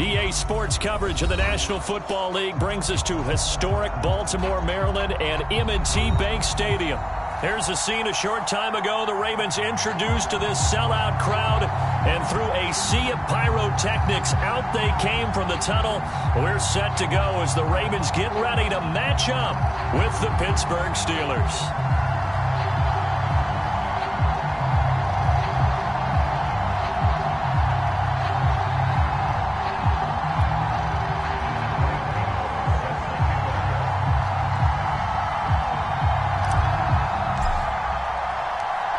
EA Sports coverage of the National Football League brings us to historic Baltimore, Maryland, and M&T Bank Stadium. Here's a scene a short time ago. The Ravens introduced to this sellout crowd, and through a sea of pyrotechnics, out they came from the tunnel. We're set to go as the Ravens get ready to match up with the Pittsburgh Steelers.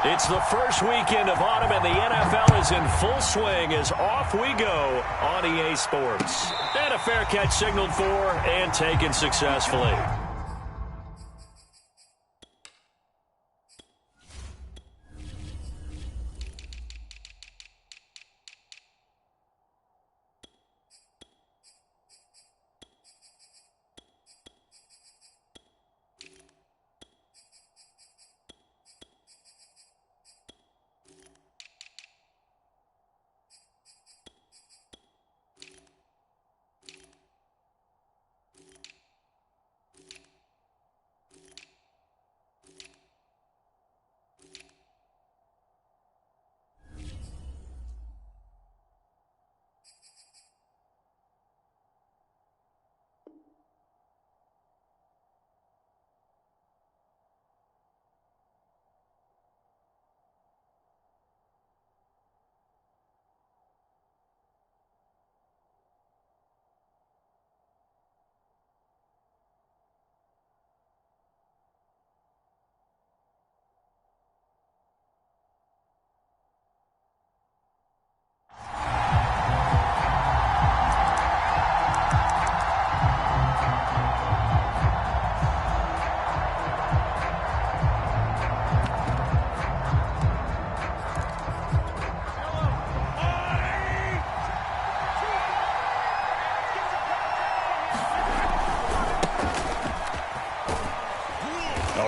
It's the first weekend of autumn, and the NFL is in full swing as off we go on EA Sports. And a fair catch signaled for and taken successfully.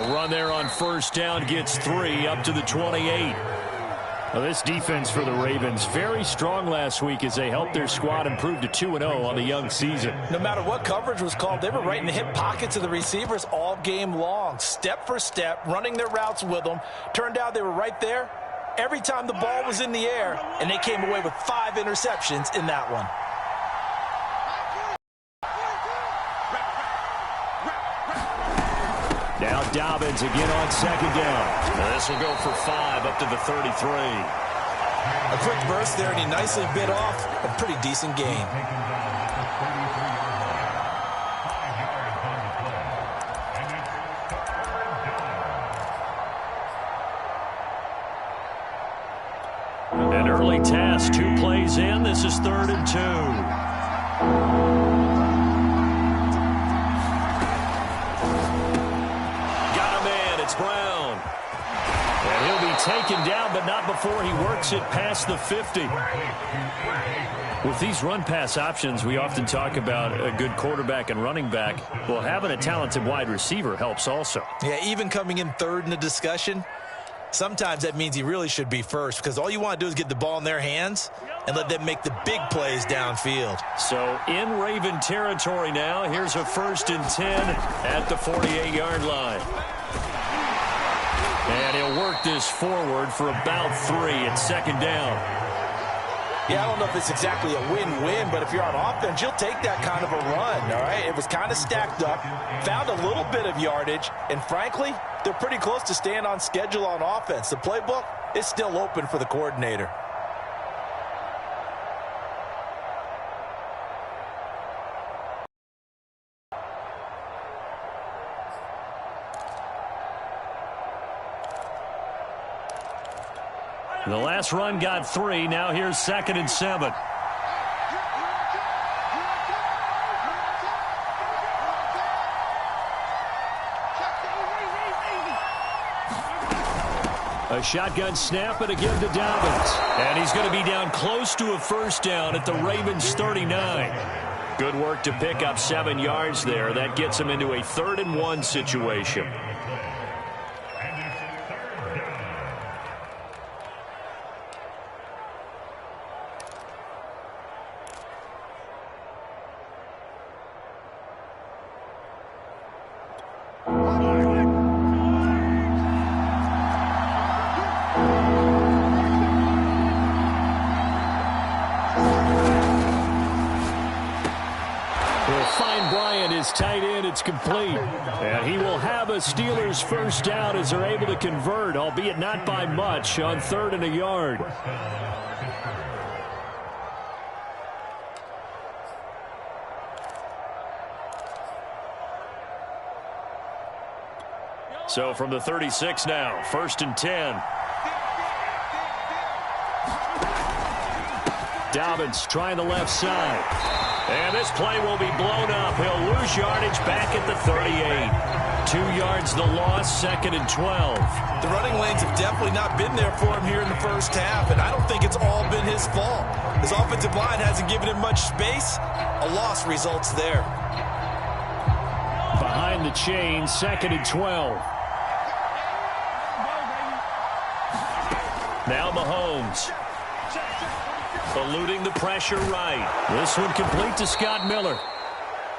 Run there on first down gets 3 up to the 28. Well, this defense for the Ravens very strong last week as they helped their squad improve to 2-0 on the young season. No matter what coverage was called, they were right in the hip pockets of the receivers all game long, step for step, running their routes with them. Turned out they were right there every time the ball was in the air, and they came away with 5 interceptions in that one. Now Dobbins again on second down. This will go for 5 up to the 33. A quick burst there, and he nicely bit off a pretty decent gain. An early task, 2 plays in. This is 3rd and 2. Brown. And he'll be taken down, but not before he works it past the 50. With these run-pass options, we often talk about a good quarterback and running back. Well, having a talented wide receiver helps also. Yeah, even coming in 3rd in the discussion, sometimes that means he really should be first, because all you want to do is get the ball in their hands and let them make the big plays downfield. So in Raven territory now, here's a 1st and 10 at the 48-yard line. And he'll work this forward for about 3 at 2nd down. Yeah, I don't know if it's exactly a win-win, but if you're on offense, you'll take that kind of a run, all right? It was kind of stacked up, found a little bit of yardage, and frankly, they're pretty close to staying on schedule on offense. The playbook is still open for the coordinator. The last run got 3. Now here's 2nd and 7. A shotgun snap and a give to Dobbins. And he's going to be down close to a 1st down at the Ravens 39. Good work to pick up 7 yards there. That gets him into a 3rd and 1 situation. it's complete. And he will have a Steelers first down as they're able to convert, albeit not by much, on 3rd and a yard. So from the 36 now, 1st and 10. Dobbins trying the left side. And this play will be blown up. He'll lose yardage back at the 38. 2 yards the loss, 2nd and 12. The running lanes have definitely not been there for him here in the first half, and I don't think it's all been his fault. His offensive line hasn't given him much space. A loss results there. Behind the chain, 2nd and 12. Now Mahomes. Eluding the pressure right. This one complete to Scott Miller.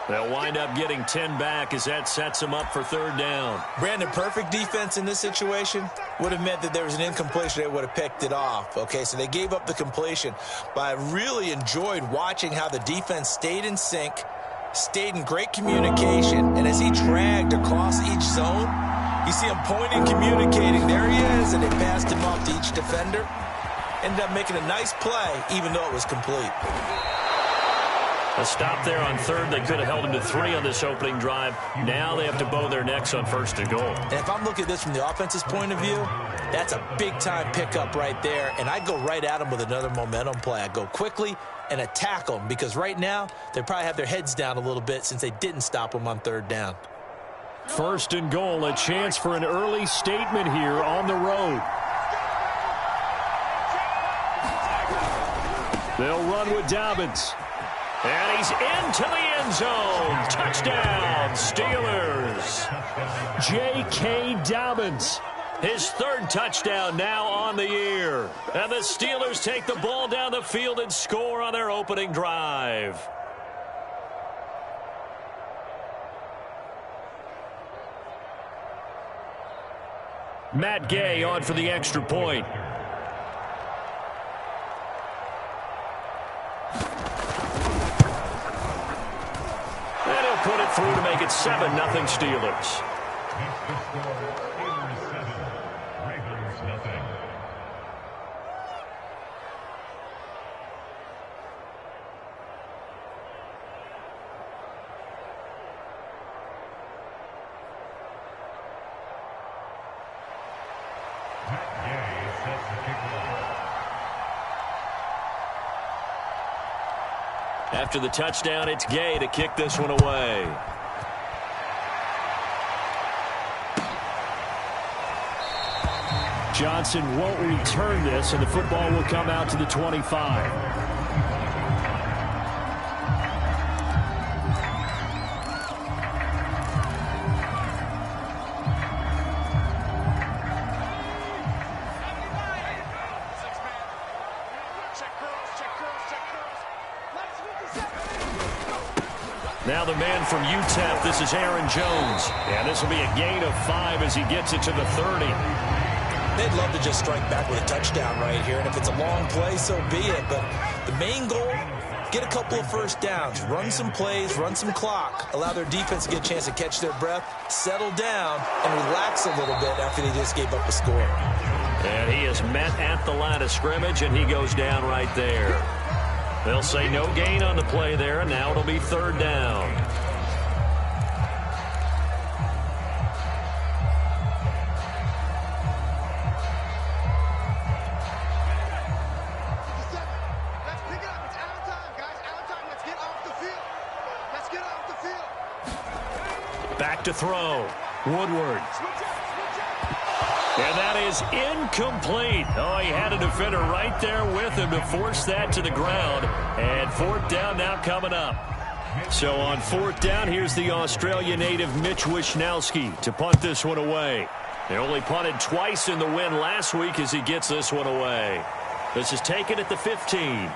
They'll wind up getting 10 back as that sets them up for 3rd down. Brandon, perfect defense in this situation would have meant that there was an incompletion. They would have picked it off. Okay, so they gave up the completion. But I really enjoyed watching how the defense stayed in sync, stayed in great communication, and as he dragged across each zone, you see him pointing, communicating. There he is, and they passed him off to each defender. Ended up making a nice play, even though it was complete. A stop there on 3rd. They could have held him to 3 on this opening drive. Now they have to bow their necks on 1st and goal. And if I'm looking at this from the offense's point of view, that's a big-time pickup right there. And I'd go right at him with another momentum play. I'd go quickly and attack them, because right now they probably have their heads down a little bit since they didn't stop them on 3rd down. 1st and goal, a chance for an early statement here on the road. They'll run with Dobbins. And he's into the end zone. Touchdown, Steelers. J.K. Dobbins. His 3rd touchdown now on the year. And the Steelers take the ball down the field and score on their opening drive. Matt Gay on for the extra point. Put it through to make it 7-0 Steelers. After the touchdown, it's Gay to kick this one away. Johnson won't return this, and the football will come out to the 25. Now the man from UTEP, this is Aaron Jones. And this will be a gain of 5 as he gets it to the 30. They'd love to just strike back with a touchdown right here. And if it's a long play, so be it. But the main goal, get a couple of first downs, run some plays, run some clock, allow their defense to get a chance to catch their breath, settle down, and relax a little bit after they just gave up a score. And he is met at the line of scrimmage, and he goes down right there. They'll say no gain on the play there, and now it'll be 3rd down. Let's pick it up. It's out of time, guys. Out of time. Let's get off the field. Let's get off the field. Back to throw. Woodward. And that is incomplete. Oh, he had a defender right there with him to force that to the ground. And 4th down now coming up. So on 4th down, here's the Australia native Mitch Wishnowsky to punt this one away. They only punted twice in the win last week as he gets this one away. This is taken at the 15. A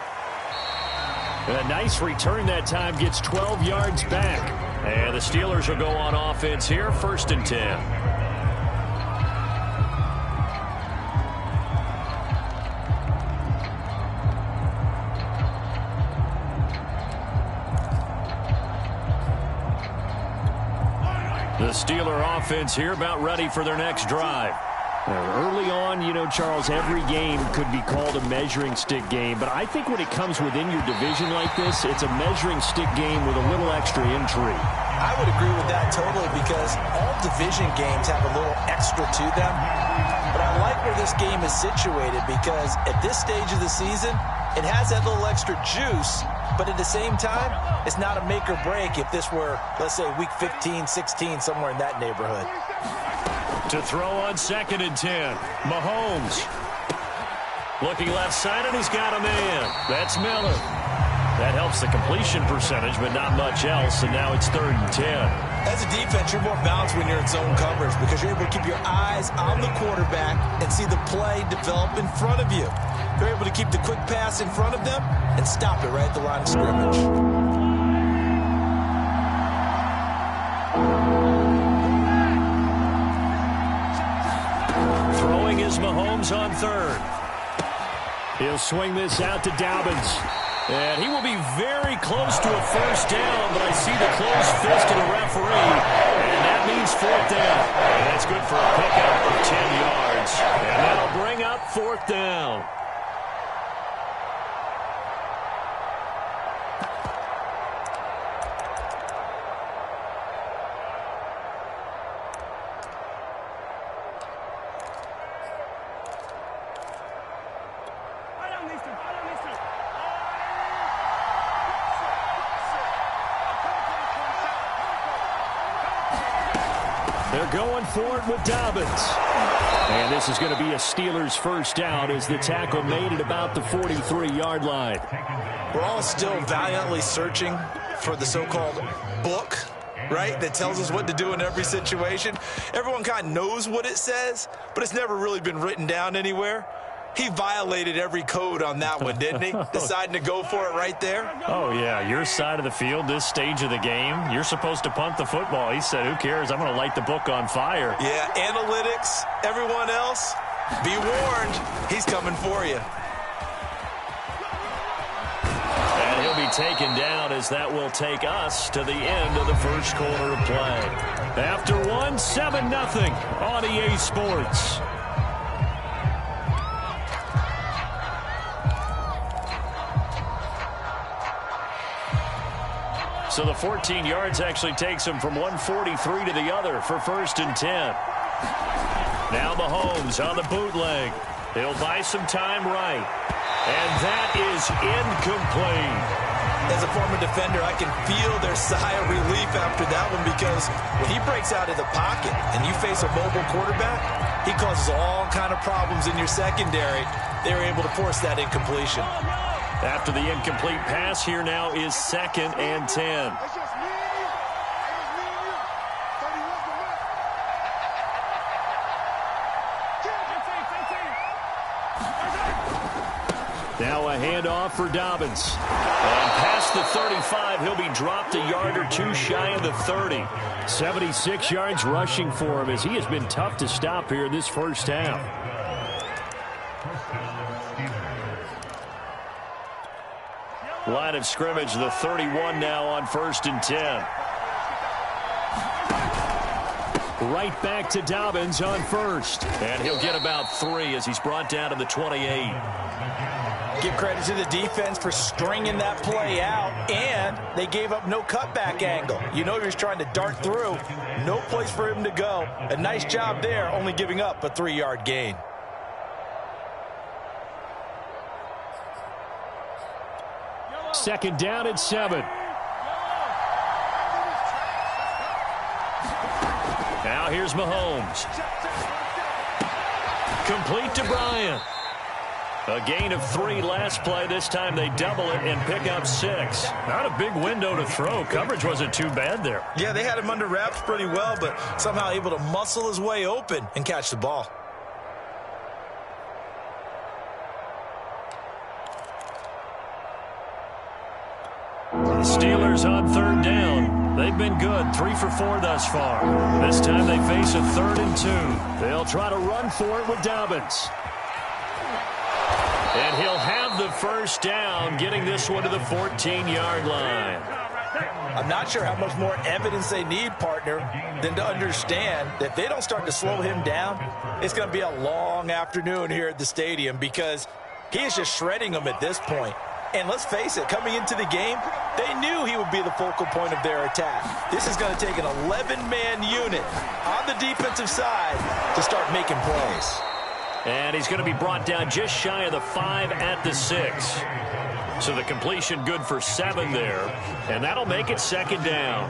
nice return that time, gets 12 yards back. And the Steelers will go on offense here, 1st and 10. Steeler offense here about ready for their next drive. Early on, you know, Charles, every game could be called a measuring stick game. But I think when it comes within your division like this, it's a measuring stick game with a little extra intrigue. I would agree with that totally because all division games have a little extra to them. But I like where this game is situated because at this stage of the season, it has that little extra juice. But at the same time, it's not a make or break if this were, let's say, week 15, 16, somewhere in that neighborhood. To throw on 2nd and 10, Mahomes. Looking left side, and he's got a man. That's Miller. That helps the completion percentage, but not much else, and now it's 3rd and 10. As a defense, you're more balanced when you're in zone coverage because you're able to keep your eyes on the quarterback and see the play develop in front of you. You're able to keep the quick pass in front of them and stop it right at the line of scrimmage. Throwing is Mahomes on 3rd. He'll swing this out to Dobbins. And he will be very close to a first down, but I see the closed fist of the referee, and that means 4th down. And that's good for a pickup of 10 yards. And that'll bring up 4th down. They're going for it with Dobbins. And this is going to be a Steelers first down as the tackle made it about the 43-yard line. We're all still valiantly searching for the so-called book, right, that tells us what to do in every situation. Everyone kind of knows what it says, but it's never really been written down anywhere. He violated every code on that one, didn't he? Deciding to go for it right there. Oh, yeah, your side of the field, this stage of the game, you're supposed to punt the football. He said, who cares? I'm going to light the book on fire. Yeah, analytics, everyone else, be warned, he's coming for you. And he'll be taken down as that will take us to the end of the first quarter of play. After one, 7-0 on EA Sports. So the 14 yards actually takes him from 143 to the other for 1st and 10. Now Mahomes on the bootleg. He'll buy some time right. And that is incomplete. As a former defender, I can feel their sigh of relief after that one because when he breaks out of the pocket and you face a mobile quarterback, he causes all kind of problems in your secondary. They were able to force that incompletion. After the incomplete pass, here now is 2nd and 10. It's just me and you. It's just me and you. 31 to win. Now a handoff for Dobbins. And past the 35, he'll be dropped a yard or two shy of the 30. 76 yards rushing for him as he has been tough to stop here this first half. Line of scrimmage, the 31 now on 1st and 10. Right back to Dobbins on 1st. And he'll get about 3 as he's brought down to the 28. Give credit to the defense for stringing that play out, and they gave up no cutback angle. You know he was trying to dart through. No place for him to go. A nice job there, only giving up a 3-yard gain. Second down at 7. Now here's Mahomes. Complete to Bryant. A gain of 3 last play. This time they double it and pick up 6. Not a big window to throw. Coverage wasn't too bad there. Yeah, they had him under wraps pretty well, but somehow able to muscle his way open and catch the ball. Steelers on 3rd down. They've been good, 3 for 4 thus far. This time they face a 3rd and 2. They'll try to run for it with Dobbins. And he'll have the first down, getting this one to the 14-yard line. I'm not sure how much more evidence they need, partner, than to understand that if they don't start to slow him down, it's going to be a long afternoon here at the stadium because he is just shredding them at this point. And let's face it, coming into the game, they knew he would be the focal point of their attack. This is going to take an 11-man unit on the defensive side to start making plays. And he's going to be brought down just shy of the 5 at the 6. So the completion good for 7 there. And that'll make it second down.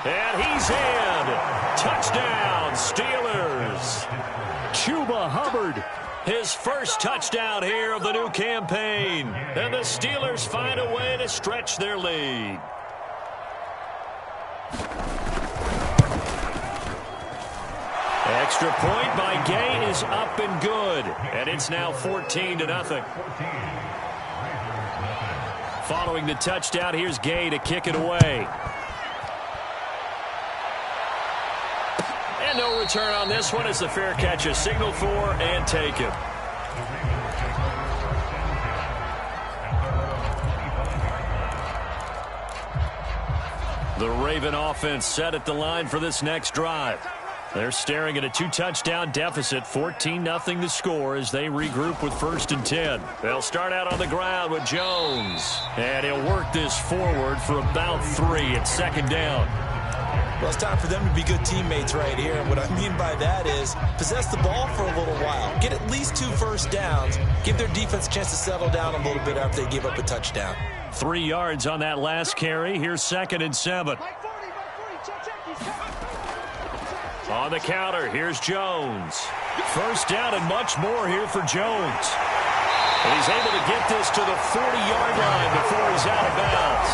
And he's in. Touchdown, Steelers. Chuba Hubbard. His first touchdown here of the new campaign. And the Steelers find a way to stretch their lead. Extra point by Gay is up and good. And it's now 14-0. Following the touchdown, here's Gay to kick it away. And no return on this one as the fair catch is signaled for and taken. The Raven offense set at the line for this next drive. They're staring at a 2-touchdown deficit, 14-0 the score as they regroup with 1st and 10. They'll start out on the ground with Jones. And he'll work this forward for about 3 at second down. Well, it's time for them to be good teammates right here. And what I mean by that is possess the ball for a little while. Get at least 2 first downs. Give their defense a chance to settle down a little bit after they give up a touchdown. 3 yards on that last carry. Here's 2nd and 7. On the counter, here's Jones. First down and much more here for Jones. And he's able to get this to the 40-yard line before he's out of bounds.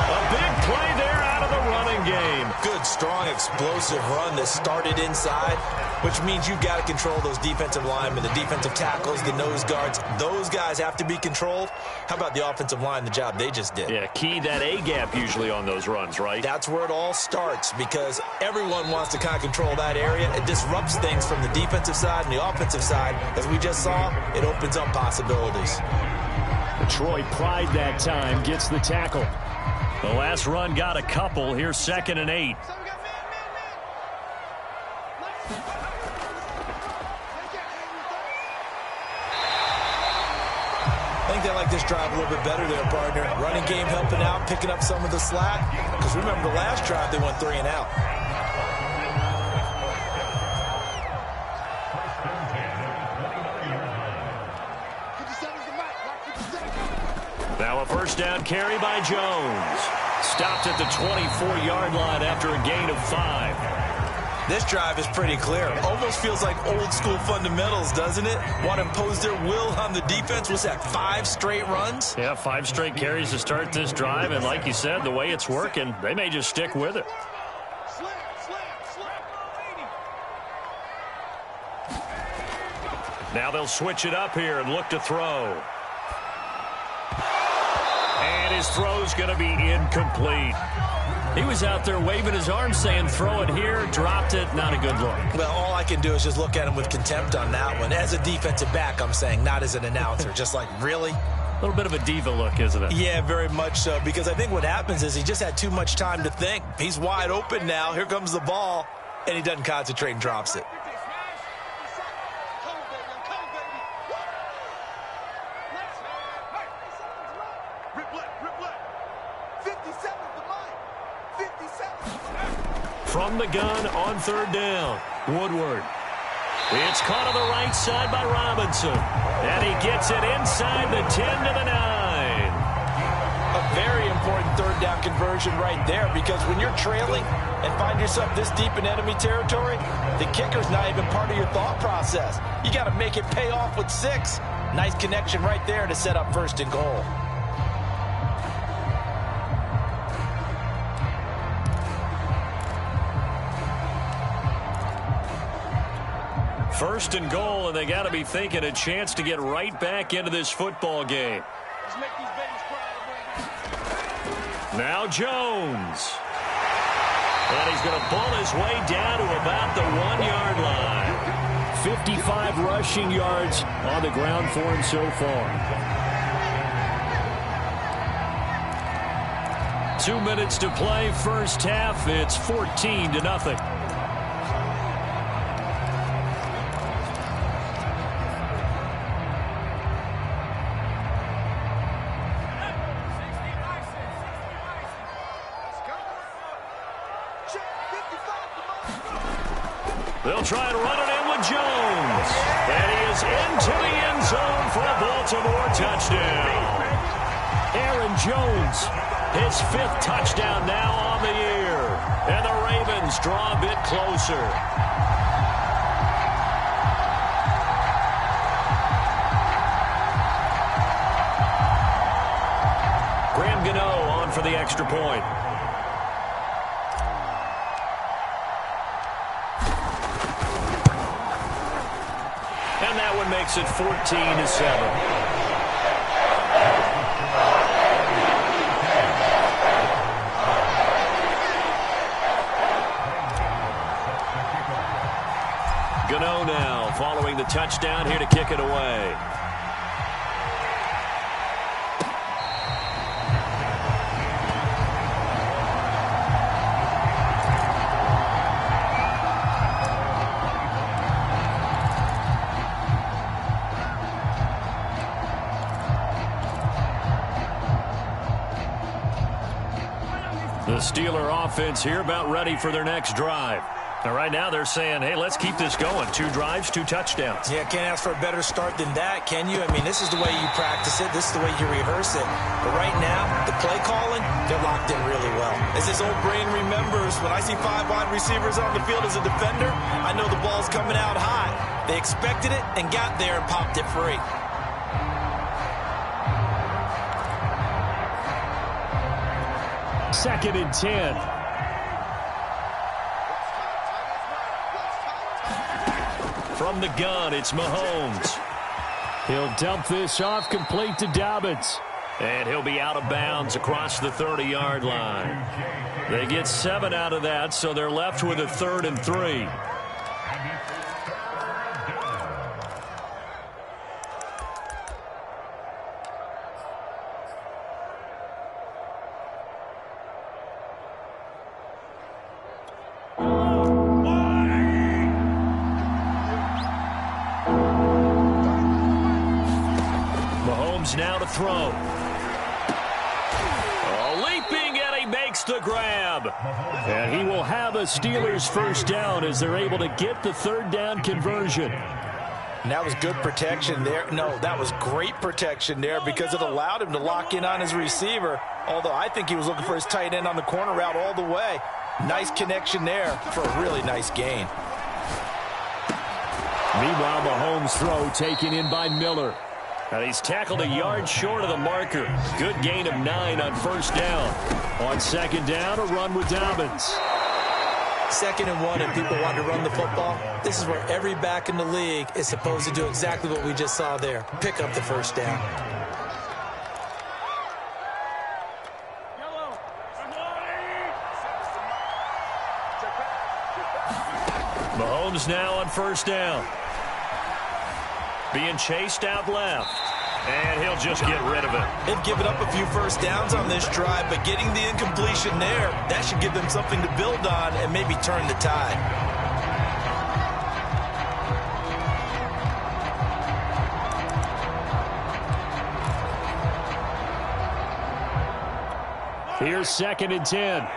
A big play there out of the running game. Good, strong, explosive run that started inside, which means you've got to control those defensive linemen, the defensive tackles, the nose guards. Those guys have to be controlled. How about the offensive line, the job they just did? Yeah, key that A-gap usually on those runs, right? That's where it all starts because everyone wants to kind of control that area. It disrupts things from the defensive side and the offensive side. As we just saw, it opens up possibilities. Troy Pride that time gets the tackle. The last run got a couple. Here's 2nd and 8. I think they like this drive a little bit better there, partner. Running game helping out, picking up some of the slack. Because remember the last drive, they went 3 and out. Now a first down carry by Jones. Stopped at the 24-yard line after a gain of 5. This drive is pretty clear. Almost feels like old school fundamentals, doesn't it? Want to impose their will on the defense. What's that, 5 straight runs? Yeah, 5 straight carries to start this drive. And like you said, the way it's working, they may just stick with it. Now they'll switch it up here and look to throw. And his throw's going to be incomplete. He was out there waving his arms saying, throw it here, dropped it, not a good look. Well, all I can do is just look at him with contempt on that one. As a defensive back, I'm saying, not as an announcer. Just like, really? A little bit of a diva look, isn't it? Yeah, very much so, because I think what happens is he just had too much time to think. He's wide open now. Here comes the ball, and he doesn't concentrate and drops it. From the gun on 3rd down, Woodward. It's caught on the right side by Robinson. And he gets it inside the 10 to the 9. A very important 3rd down conversion right there, because when you're trailing and find yourself this deep in enemy territory, the kicker's not even part of your thought process. You got to make it pay off with 6. Nice connection right there to set up 1st and goal. First and goal, and they got to be thinking a chance to get right back into this football game. Now Jones. And he's going to pull his way down to about the 1-yard line. 55 rushing yards on the ground for him so far. 2 minutes to play, first half. It's 14-0. They'll try to run it in with Jones. And he is into the end zone for a Baltimore touchdown. Aaron Jones, his 5th touchdown now on the year. And the Ravens draw a bit closer. Graham Gano on for the extra point. And that one makes it 14-7. Gano now following the touchdown here to kick it away. The Steeler offense here about ready for their next drive. Now, right now they're saying, hey, let's keep this going. 2 drives, 2 touchdowns. Yeah, can't ask for a better start than that, can you? I mean, this is the way you practice it. This is the way you rehearse it. But right now, the play calling, they're locked in really well. As his old brain remembers, when I see 5 wide receivers on the field as a defender, I know the ball's coming out hot. They expected it and got there and popped it free. Second and 10. From the gun, it's Mahomes. He'll dump this off, complete to Dobbins. And he'll be out of bounds across the 30-yard line. They get 7 out of that, so they're left with a 3rd and 3. Now to throw. Leaping, and he makes the grab. And he will have a Steelers first down as they're able to get the 3rd down conversion. And that was good protection there. No, that was great protection there because it allowed him to lock in on his receiver. Although I think he was looking for his tight end on the corner route all the way. Nice connection there for a really nice gain. Meanwhile, Mahomes' throw taken in by Miller. And he's tackled a yard short of the marker. Good gain of 9 on first down. On second down, a run with Dobbins. 2nd and 1 and people want to run the football. This is where every back in the league is supposed to do exactly what we just saw there. Pick up the first down. Mahomes now on first down. Being chased out left. And he'll just get rid of it. They've given up a few first downs on this drive, but getting the incompletion there, that should give them something to build on and maybe turn the tide. Here's 2nd and 10.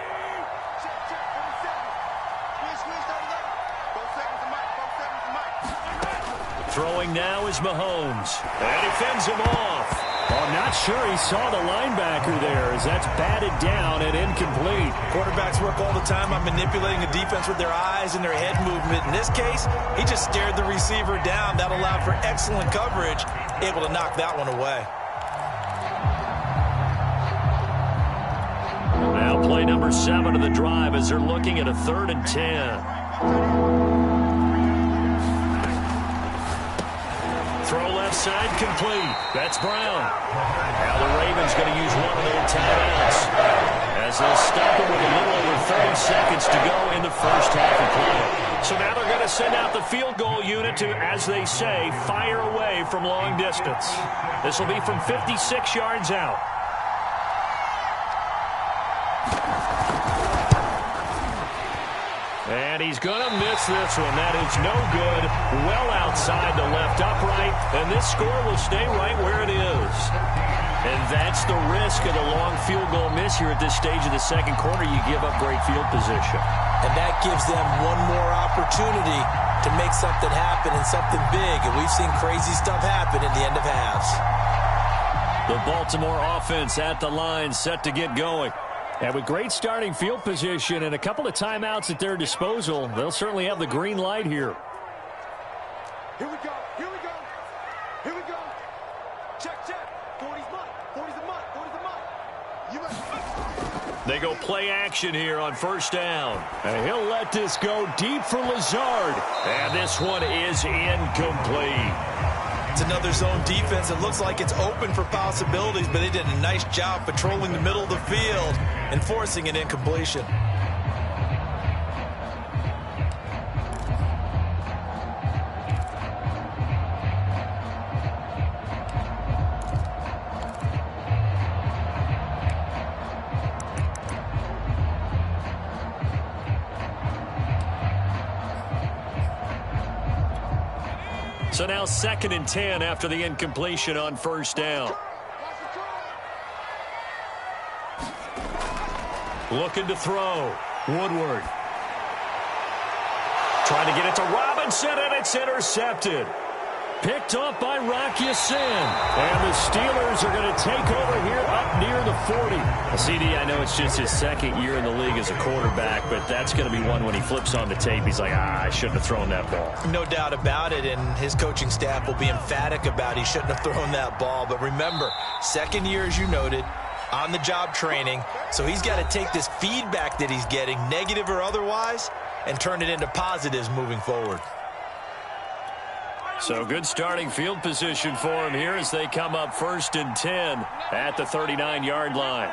Throwing now is Mahomes. And he fends him off. Well, I'm not sure he saw the linebacker there as that's batted down and incomplete. Quarterbacks work all the time on manipulating a defense with their eyes and their head movement. In this case, he just stared the receiver down. That allowed for excellent coverage, able to knock that one away. Now play number 7 of the drive as they're looking at a 3rd and 10. throw left side complete. That's Brown. Now the Ravens going to use one of their timeouts as they'll stop it with a little over 30 seconds to go in the first half of play. So now they're going to send out the field goal unit to, as they say, fire away from long distance. This will be from 56 yards out. And he's going to miss this one. That is no good. Well outside the left upright. And this score will stay right where it is. And that's the risk of the long field goal miss here at this stage of the second quarter. You give up great field position. And that gives them one more opportunity to make something happen and something big. And we've seen crazy stuff happen in the end of halves. The Baltimore offense at the line, set to get going. And with great starting field position and a couple of timeouts at their disposal, they'll certainly have the green light here. Here we go. Here we go. Here we go. Check, check. 40's mine. 40's the mine. 40's the mine. You must. They go play action here on first down. And he'll let this go deep for Lazard. And this one is incomplete. It's another zone defense. It looks like it's open for possibilities, but they did a nice job patrolling the middle of the field and forcing an incompletion. So now 2nd and 10 after the incompletion on first down. Looking to throw. Woodward. Trying to get it to Robinson, and it's intercepted. Picked off by Rock Ya-Sin. And the Steelers are going to take over here up near the 40. CD, I know it's just his second year in the league as a quarterback, but that's going to be one when he flips on the tape. He's like, I shouldn't have thrown that ball. No doubt about it, and his coaching staff will be emphatic about he shouldn't have thrown that ball. But remember, second year, as you noted, on-the-job training. So he's got to take this feedback that he's getting, negative or otherwise, and turn it into positives moving forward. So good starting field position for him here as they come up 1st and 10 at the 39-yard line.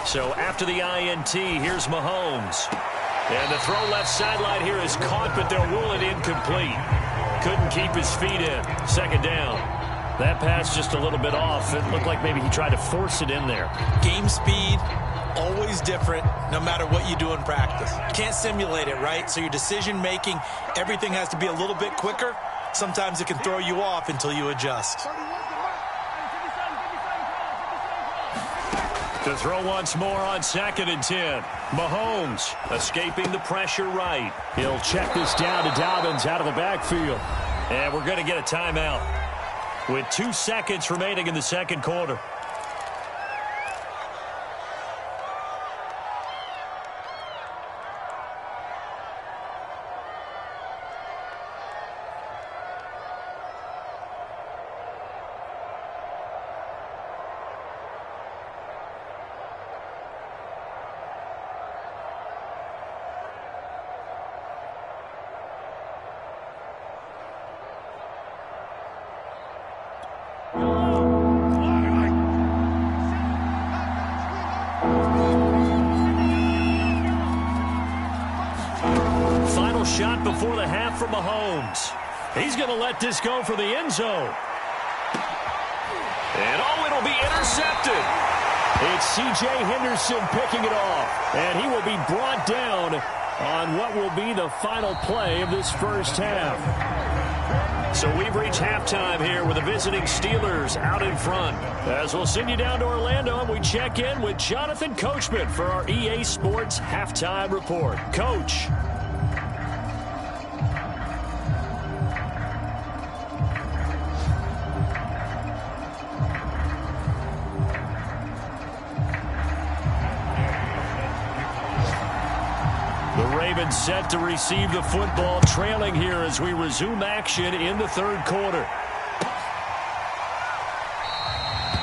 So after the INT, here's Mahomes. And the throw left sideline here is caught, but they'll rule it incomplete. Couldn't keep his feet in. 2nd down. That pass just a little bit off. It looked like maybe he tried to force it in there. Game speed, always different, no matter what you do in practice. Can't simulate it, right? So your decision-making, everything has to be a little bit quicker. Sometimes it can throw you off until you adjust. To throw once more on 2nd and 10. Mahomes escaping the pressure right. He'll check this down to Dobbins out of the backfield. And we're going to get a timeout with 2 seconds remaining in the second quarter. Shot before the half from Mahomes. He's going to let this go for the end zone. And it'll be intercepted. It's C.J. Henderson picking it off. And he will be brought down on what will be the final play of this first half. So we've reached halftime here with the visiting Steelers out in front. As we'll send you down to Orlando, and we check in with Jonathan Coachman for our EA Sports Halftime Report. Coach. Set to receive the football, trailing here as we resume action in the third quarter.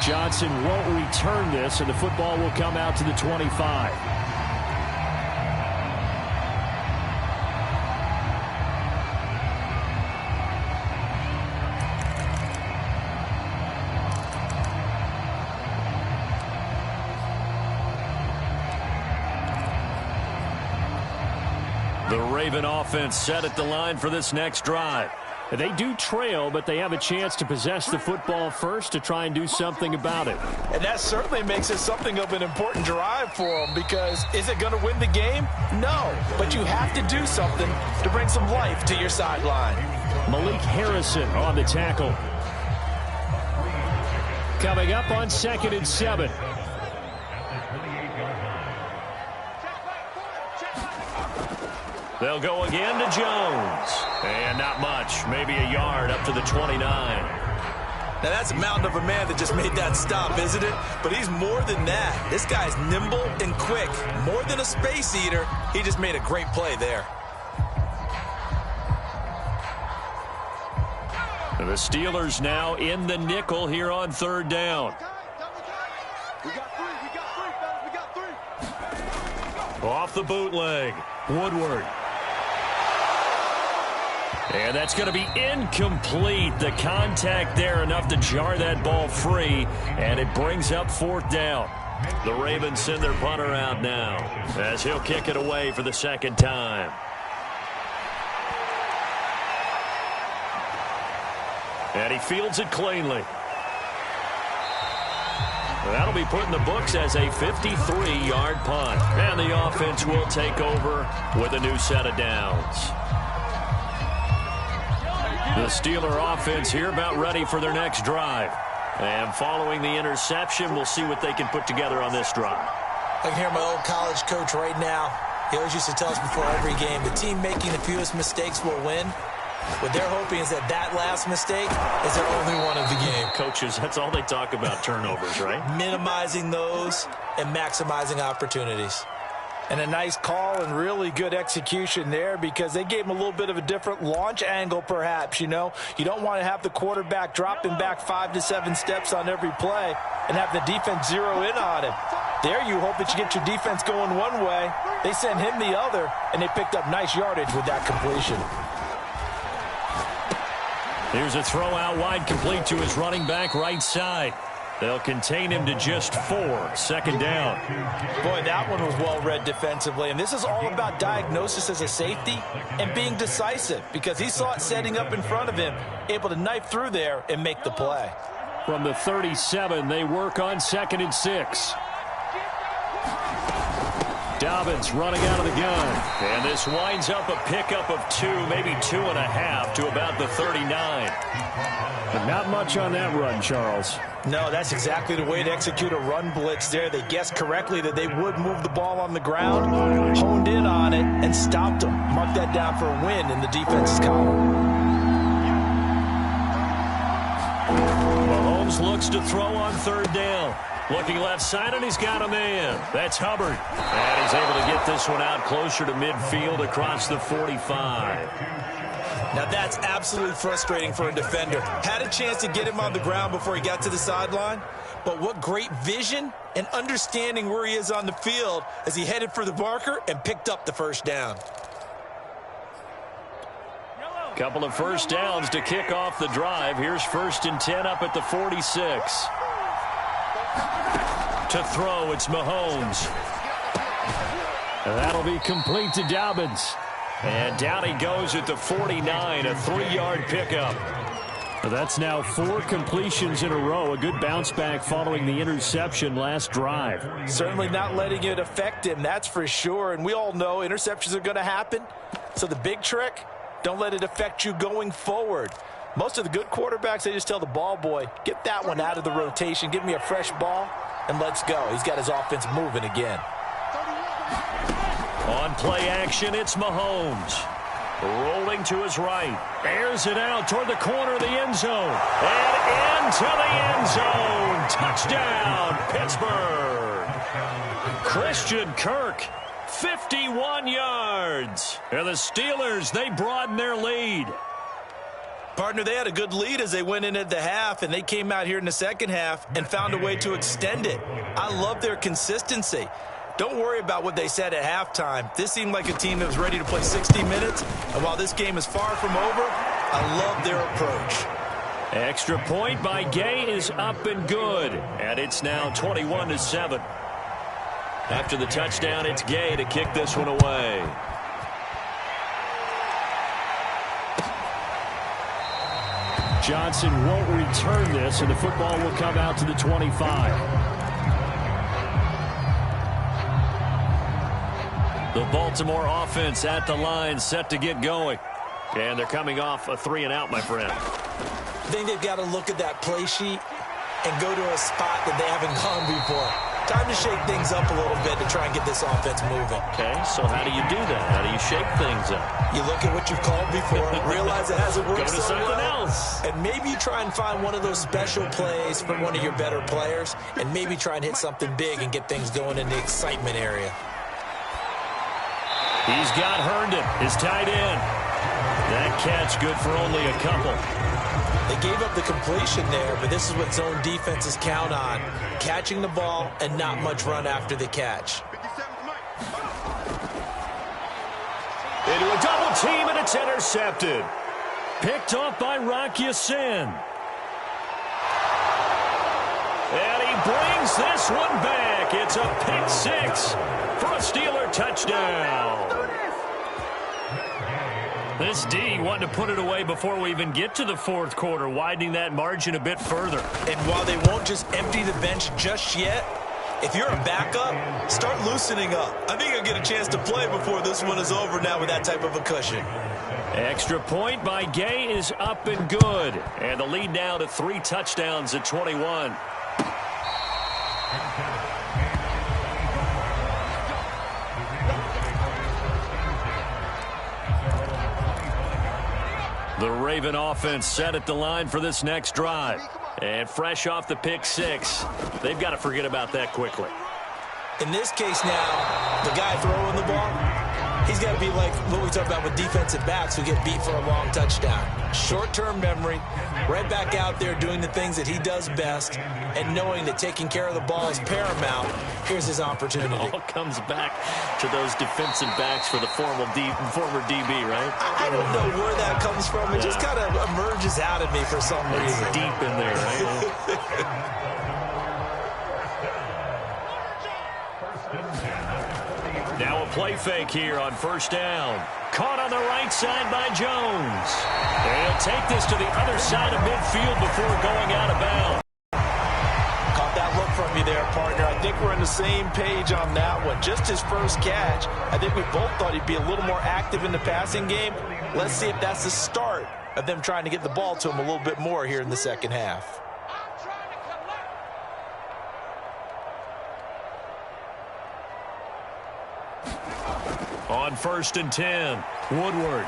Johnson won't return this, and the football will come out to the 25. The Raven offense set at the line for this next drive. They do trail, but they have a chance to possess the football first to try and do something about it. And that certainly makes it something of an important drive for them, because is it going to win the game? No, but you have to do something to bring some life to your sideline. Malik Harrison on the tackle. Coming up on 2nd and 7. They'll go again to Jones. And not much. Maybe a yard up to the 29. Now, that's a mountain of a man that just made that stop, isn't it? But he's more than that. This guy's nimble and quick. More than a space eater. He just made a great play there. The Steelers now in the nickel here on 3rd down. We got three, fellas, we got three. Off the bootleg. Woodward. And that's going to be incomplete. The contact there enough to jar that ball free, and it brings up 4th down. The Ravens send their punter out now as he'll kick it away for the 2nd time. And he fields it cleanly. That'll be put in the books as a 53-yard punt. And the offense will take over with a new set of downs. The Steeler offense here about ready for their next drive. And following the interception, we'll see what they can put together on this drive. I can hear my old college coach right now. He always used to tell us before every game, the team making the fewest mistakes will win. What they're hoping is that last mistake is their only one of the game. Coaches, that's all they talk about, turnovers, right? Minimizing those and maximizing opportunities. And a nice call and really good execution there, because they gave him a little bit of a different launch angle, perhaps. You know, you don't want to have the quarterback dropping back 5 to 7 steps on every play and have the defense zero in on him. There you hope that you get your defense going one way. They sent him the other, and they picked up nice yardage with that completion. Here's a throw out wide, complete to his running back right side. They'll contain him to just 4. 2nd down. Boy, that one was well read defensively. And this is all about diagnosis as a safety and being decisive, because he saw it setting up in front of him, able to knife through there and make the play. From the 37, they work on 2nd and 6. Dobbins running out of the gun. And this winds up a pickup of 2, maybe 2.5 to about the 39. But not much on that run, Charles. No, that's exactly the way to execute a run blitz there. They guessed correctly that they would move the ball on the ground, honed in on it, and stopped them. Mark that down for a win in the defense's column. Mahomes looks to throw on 3rd down. Looking left side, and he's got a man. That's Hubbard. And he's able to get this one out closer to midfield across the 45. Now that's absolutely frustrating for a defender. Had a chance to get him on the ground before he got to the sideline, but what great vision and understanding where he is on the field as he headed for the marker and picked up the 1st down. Couple of 1st downs to kick off the drive. Here's 1st and 10 up at the 46. To throw, it's Mahomes. That'll be complete to Dobbins. And down he goes at the 49, a 3-yard pickup. That's now 4 completions in a row. A good bounce back following the interception last drive. Certainly not letting it affect him, that's for sure. And we all know interceptions are going to happen. So the big trick, don't let it affect you going forward. Most of the good quarterbacks, they just tell the ball boy, get that one out of the rotation, give me a fresh ball, and let's go. He's got his offense moving again. On play action, it's Mahomes. Rolling to his right. Airs it out toward the corner of the end zone. And into the end zone. Touchdown, Pittsburgh. Christian Kirk, 51 yards. And the Steelers, they broaden their lead. Partner, they had a good lead as they went in at the half, and they came out here in the 2nd half and found a way to extend it. I love their consistency. Don't worry about what they said at halftime. This seemed like a team that was ready to play 60 minutes, and while this game is far from over, I love their approach. Extra point by Gay is up and good, and it's now 21-7. After the touchdown, it's Gay to kick this one away. Johnson won't return this, and the football will come out to the 25. The Baltimore offense at the line, set to get going. And they're coming off a 3-and-out, my friend. I think they've got to look at that play sheet and go to a spot that they haven't gone before. Time to shake things up a little bit to try and get this offense moving. Okay, so how do you do that? How do you shake things up? You look at what you've called before, realize it hasn't worked Go to so something well, else. and maybe you try and find one of those special plays from one of your better players, and maybe try and hit something big and get things going in the excitement area. He's got Herndon, his tight end. That catch good for only a couple. They gave up the completion there, but this is what zone defenses count on. Catching the ball and not much run after the catch. Into a double team, and it's intercepted. Picked off by Rock Ya-Sin. And he brings this one back. It's a pick six for a Steeler touchdown. This D wanting to put it away before we even get to the fourth quarter, widening that margin a bit further. And while they won't just empty the bench just yet, if you're a backup, start loosening up. I think you'll get a chance to play before this one is over now with that type of a cushion. Extra point by Gay is up and good. And the lead now to 3 touchdowns at 21. The Raven offense set at the line for this next drive. And fresh off the pick six, they've got to forget about that quickly. In this case now, the guy throwing the ball, he's got to be like what we talk about with defensive backs who get beat for a long touchdown. Short-term memory, right back out there doing the things that he does best, and knowing that taking care of the ball is paramount. Here's his opportunity. It all comes back to those defensive backs for the former DB, right? I don't know where that comes from. It just kind of emerges out of me for some reason. It's deep in there, right? Now a play fake here on first down. Caught on the right side by Jones. They'll take this to the other side of midfield before going out of bounds. Caught that look from you there, partner. I think we're on the same page on that one. Just his first catch. I think we both thought he'd be a little more active in the passing game. Let's see if that's the start of them trying to get the ball to him a little bit more here in the second half. On first and 10, Woodward.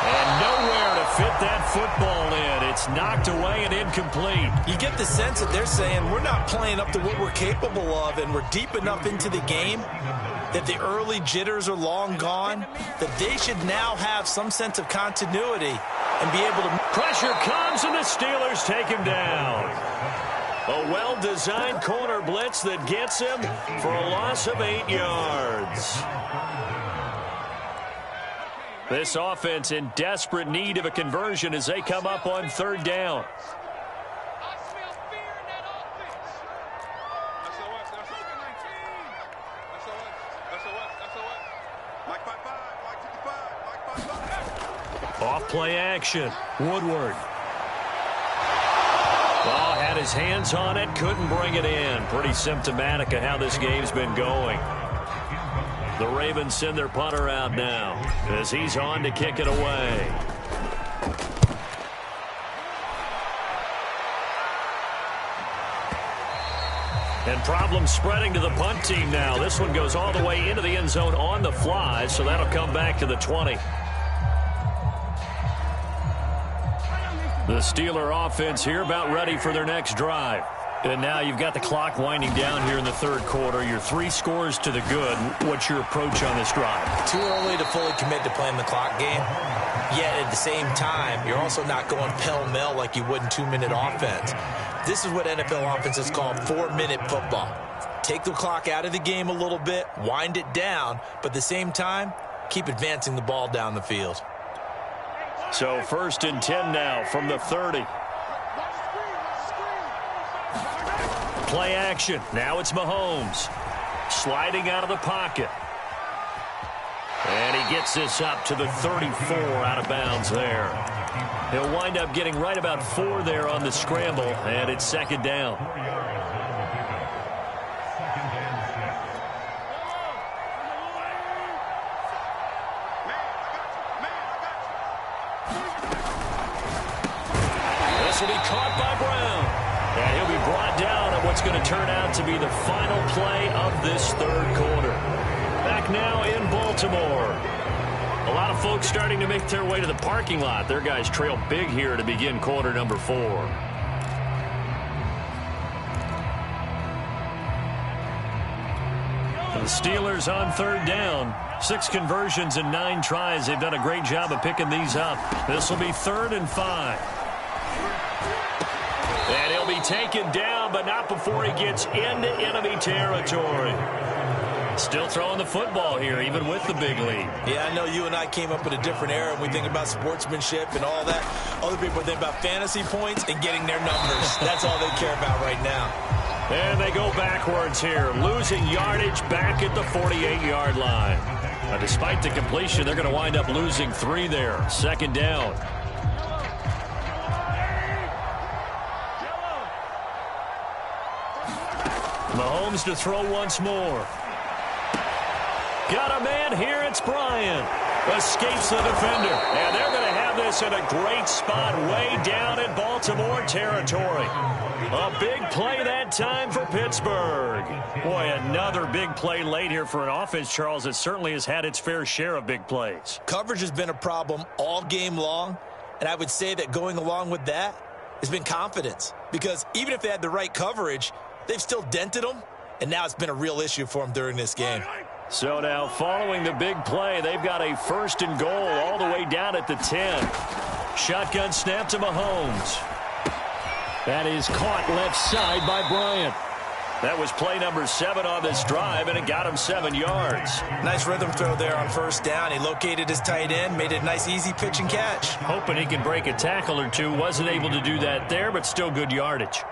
And nowhere to fit that football in. It's knocked away and incomplete. You get the sense that they're saying we're not playing up to what we're capable of, and we're deep enough into the game that the early jitters are long gone, that they should now have some sense of continuity and be able to... Pressure comes, and the Steelers take him down. A well-designed corner blitz that gets him for a loss of 8 yards. This offense in desperate need of a conversion as they come up on third down. Off play action. Woodward. Oh, had his hands on it, couldn't bring it in. Pretty symptomatic of how this game's been going. The Ravens send their punter out now as he's on to kick it away. And problems spreading to the punt team now. This one goes all the way into the end zone on the fly, so that'll come back to the 20. The Steeler offense here about ready for their next drive. And now you've got the clock winding down here in the third quarter. You're 3 scores to the good. What's your approach on this drive? Too early to fully commit to playing the clock game. Yet at the same time, you're also not going pell-mell like you would in 2-minute offense. This is what NFL offenses call 4-minute football. Take the clock out of the game a little bit, wind it down, but at the same time, keep advancing the ball down the field. So first and 10 now from the 30. Play action. Now it's Mahomes. Sliding out of the pocket. And he gets this up to the 34 out of bounds there. He'll wind up getting right about 4 there on the scramble, and it's second down. This will be caught by Brown. And he'll be brought down at what's going to turn out to be the final play of this third quarter. Back now in Baltimore. A lot of folks starting to make their way to the parking lot. Their guys trail big here to begin quarter number 4. The Steelers on third down. 6 conversions and 9 tries. They've done a great job of picking these up. This will be 3rd and 5. And he'll be taken down, but not before he gets into enemy territory. Still throwing the football here, even with the big lead. Yeah, I know you and I came up in a different era, and we think about sportsmanship and all that. Other people think about fantasy points and getting their numbers. That's all they care about right now. And they go backwards here, losing yardage back at the 48-yard line. Now, despite the completion, they're going to wind up losing 3 there. Second down. Mahomes to throw once more. Got a man here. It's Bryant. Escapes the defender. And they're going to have this in a great spot way down in Baltimore territory. A big play that time for Pittsburgh. Boy, another big play late here for an offense, Charles, that certainly has had its fair share of big plays. Coverage has been a problem all game long, and I would say that going along with that has been confidence. Because even if they had the right coverage, they've still dented them, and now it's been a real issue for them during this game. So now, following the big play, they've got a 1st and goal all the way down at the 10. Shotgun snap to Mahomes. That is caught left side by Bryant. That was play number 7 on this drive, and it got him 7 yards. Nice rhythm throw there on 1st down. He located his tight end, made it a nice, easy pitch and catch. Hoping he can break a tackle or two. Wasn't able to do that there, but still good yardage.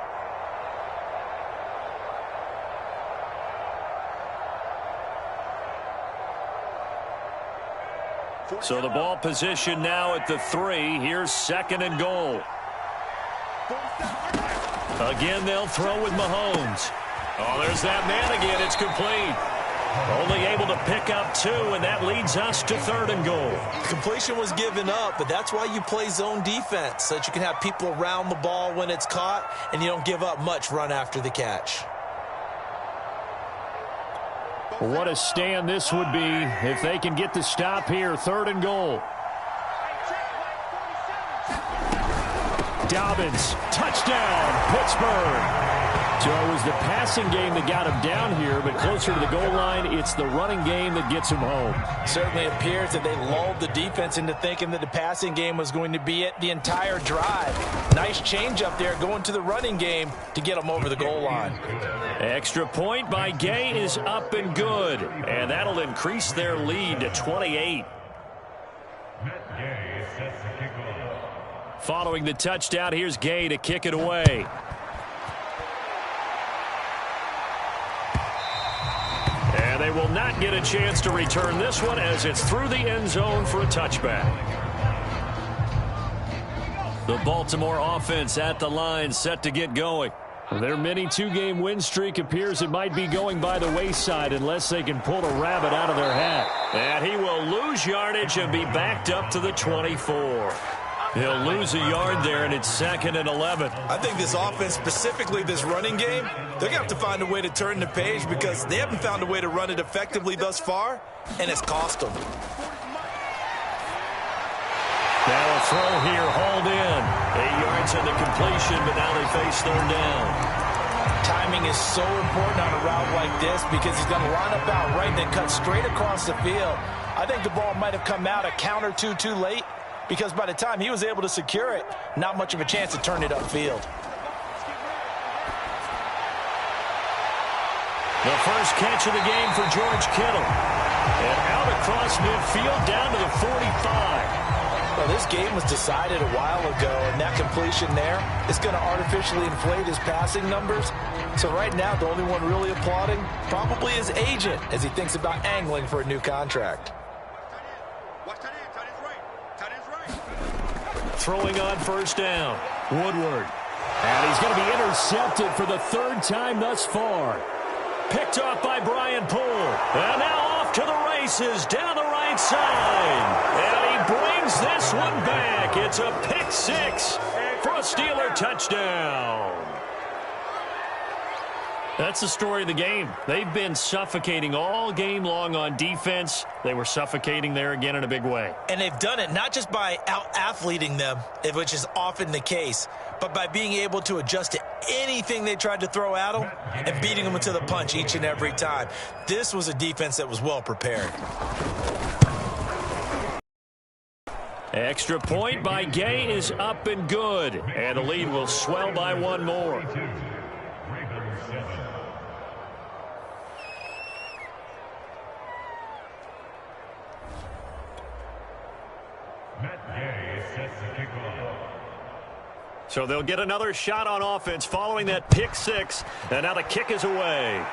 So the ball position now at the 3. Here's 2nd and goal. Again, they'll throw with Mahomes. Oh, there's that man again. It's complete. Only able to pick up 2, and that leads us to 3rd and goal. Completion was given up, but that's why you play zone defense, so that you can have people around the ball when it's caught, and you don't give up much run after the catch. What a stand this would be if they can get the stop here. 3rd and goal. Dobbins, touchdown, Pittsburgh. So it was the passing game that got him down here, but closer to the goal line, it's the running game that gets him home. Certainly appears that they lulled the defense into thinking that the passing game was going to be it the entire drive. Nice change up there going to the running game to get them over the goal line. Extra point by Gay is up and good, and that'll increase their lead to 28. Following the touchdown, here's Gay to kick it away. And they will not get a chance to return this one as it's through the end zone for a touchback. The Baltimore offense at the line, set to get going. Their mini 2-game win streak appears it might be going by the wayside unless they can pull a rabbit out of their hat. And he will lose yardage and be backed up to the 24. He'll lose a yard there, and it's 2nd and 11. I think this offense, specifically this running game, they're going to have to find a way to turn the page because they haven't found a way to run it effectively thus far, and it's cost them. Now a throw here, hauled in. 8 yards in the completion, but now they face 3rd down. Timing is so important on a route like this because he's going to line up out right and then cut straight across the field. I think the ball might have come out a count or two too late, because by the time he was able to secure it, not much of a chance to turn it upfield. The first catch of the game for George Kittle. And out across midfield down to the 45. Well, this game was decided a while ago, and that completion there is going to artificially inflate his passing numbers. So right now, the only one really applauding probably his agent as he thinks about angling for a new contract. throwing on first down. Woodward. And he's going to be intercepted for the third time thus far. Picked off by Brian Poole. And now off to the races down the right side. And he brings this one back. It's a pick six for a Steeler touchdown. That's the story of the game. They've been suffocating all game long on defense. They were suffocating there again in a big way. And they've done it not just by out-athleting them, which is often the case, but by being able to adjust to anything they tried to throw at them and beating them to the punch each and every time. This was a defense that was well prepared. Extra point by Gay is up and good. And the lead will swell by one more. So they'll get another shot on offense following that pick six. And now the kick is away.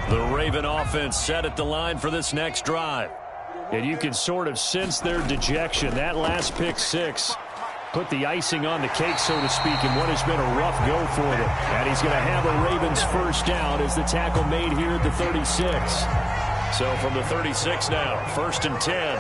The Raven offense set at the line for this next drive. And you can sort of sense their dejection. That last pick six put the icing on the cake, so to speak, in what has been a rough go for them. And he's going to have a Ravens first down as the tackle made here at the 36. So from the 36 now, 1st and 10.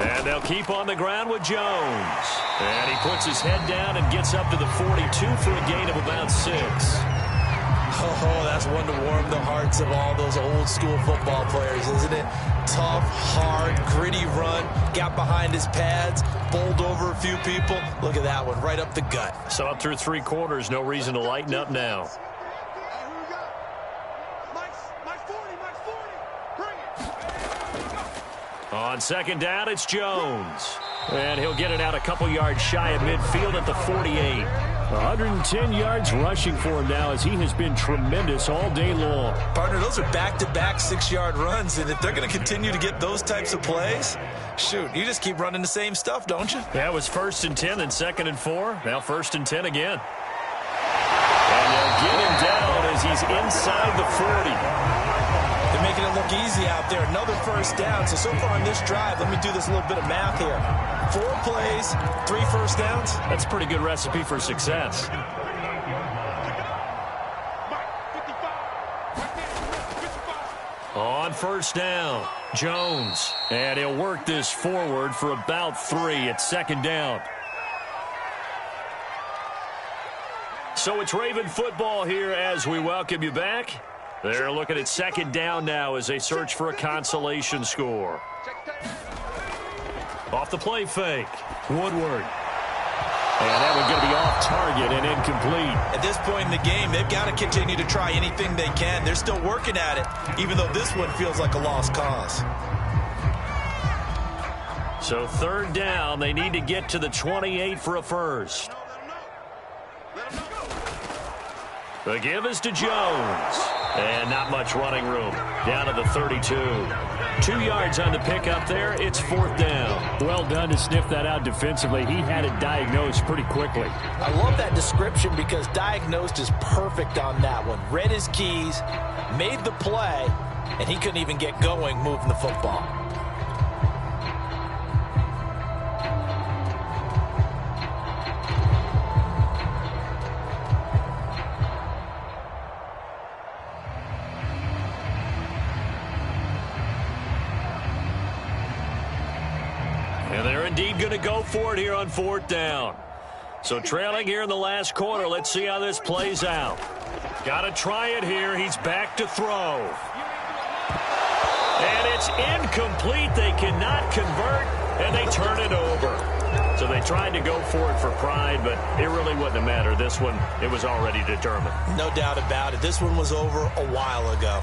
And they'll keep on the ground with Jones. And he puts his head down and gets up to the 42 for a gain of about 6. Oh, that's one to warm the hearts of all those old school football players, isn't it? Tough, hard, gritty run, got behind his pads, bowled over a few people. Look at that one, right up the gut. So up through 3 quarters, no reason to lighten up now. On second down, it's Jones. And he'll get it out a couple yards shy of midfield at the 48. 110 yards rushing for him now as he has been tremendous all day long. Partner, those are back-to-back 6-yard runs, and if they're going to continue to get those types of plays, shoot, you just keep running the same stuff, don't you? That was 1st and 10, then 2nd and 4. Now 1st and 10 again. And they'll get him down as he's inside the 40. They're making it look easy out there. Another first down. So far on this drive, let me do this little bit of math here. 4 plays, 3 first downs. That's a pretty good recipe for success. On first down, Jones. And he'll work this forward for about 3 at 2nd down. So it's Raven football here as we welcome you back. They're looking at 2nd down now as they search for a consolation score. Off the play fake, Woodward. And that one's going to be off target and incomplete. At this point in the game, they've got to continue to try anything they can. They're still working at it, even though this one feels like a lost cause. So 3rd down, they need to get to the 28 for a first. The give is to Jones. And not much running room. Down to the 32. 2 yards on the pickup there. It's 4th down. Well done to sniff that out defensively. He had it diagnosed pretty quickly. I love that description because diagnosed is perfect on that one. Read his keys, made the play, and he couldn't even get going moving the football. And they're indeed going to go for it here on 4th down. So trailing here in the last quarter. Let's see how this plays out. Got to try it here. He's back to throw. And it's incomplete. They cannot convert, and they turn it over. So they tried to go for it for pride, but it really wouldn't have mattered. This one, it was already determined. No doubt about it. This one was over a while ago.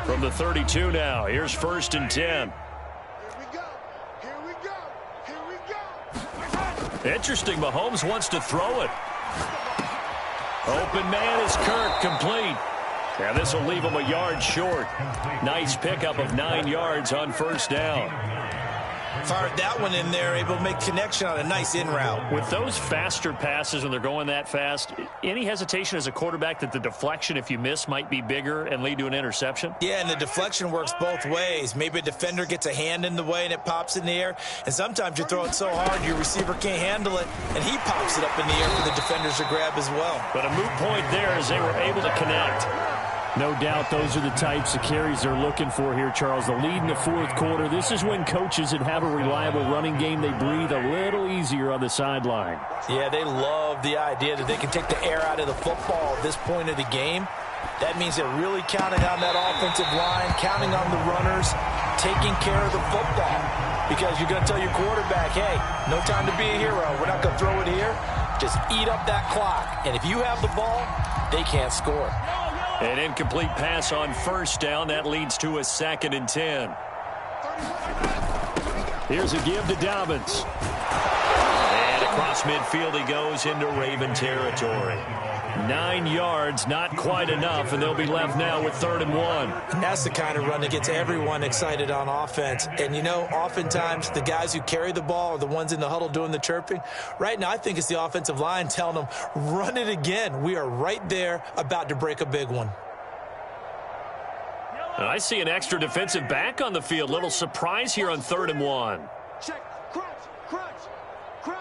From the 32 now, here's 1st and 10. Here we go. Here we go. Here we go. Interesting, Mahomes wants to throw it. Open man is Kirk, complete. And this will leave them a yard short. Nice pickup of 9 yards on first down. Fired that one in there, able to make connection on a nice in route. With those faster passes when they're going that fast, any hesitation as a quarterback that the deflection, if you miss, might be bigger and lead to an interception? Yeah, and the deflection works both ways. Maybe a defender gets a hand in the way and it pops in the air, and sometimes you throw it so hard your receiver can't handle it, and he pops it up in the air for the defenders to grab as well. But a moot point there as they were able to connect. No doubt those are the types of carries they're looking for here, Charles. The lead in the fourth quarter. This is when coaches that have a reliable running game, they breathe a little easier on the sideline. Yeah, they love the idea that they can take the air out of the football at this point of the game. That means they're really counting on that offensive line, counting on the runners, taking care of the football. Because you're going to tell your quarterback, hey, no time to be a hero. We're not going to throw it here. Just eat up that clock. And if you have the ball, they can't score. An incomplete pass on first down. That leads to a 2nd and 10. Here's a give to Dobbins. And across midfield he goes into Raven territory. 9 yards, not quite enough, and they'll be left now with 3rd and 1. And that's the kind of run that gets everyone excited on offense. And, you know, oftentimes the guys who carry the ball are the ones in the huddle doing the chirping. Right now I think it's the offensive line telling them, run it again. We are right there about to break a big one. And I see an extra defensive back on the field. Little surprise here on 3rd and 1. Check. Crunch. Crunch. Crunch.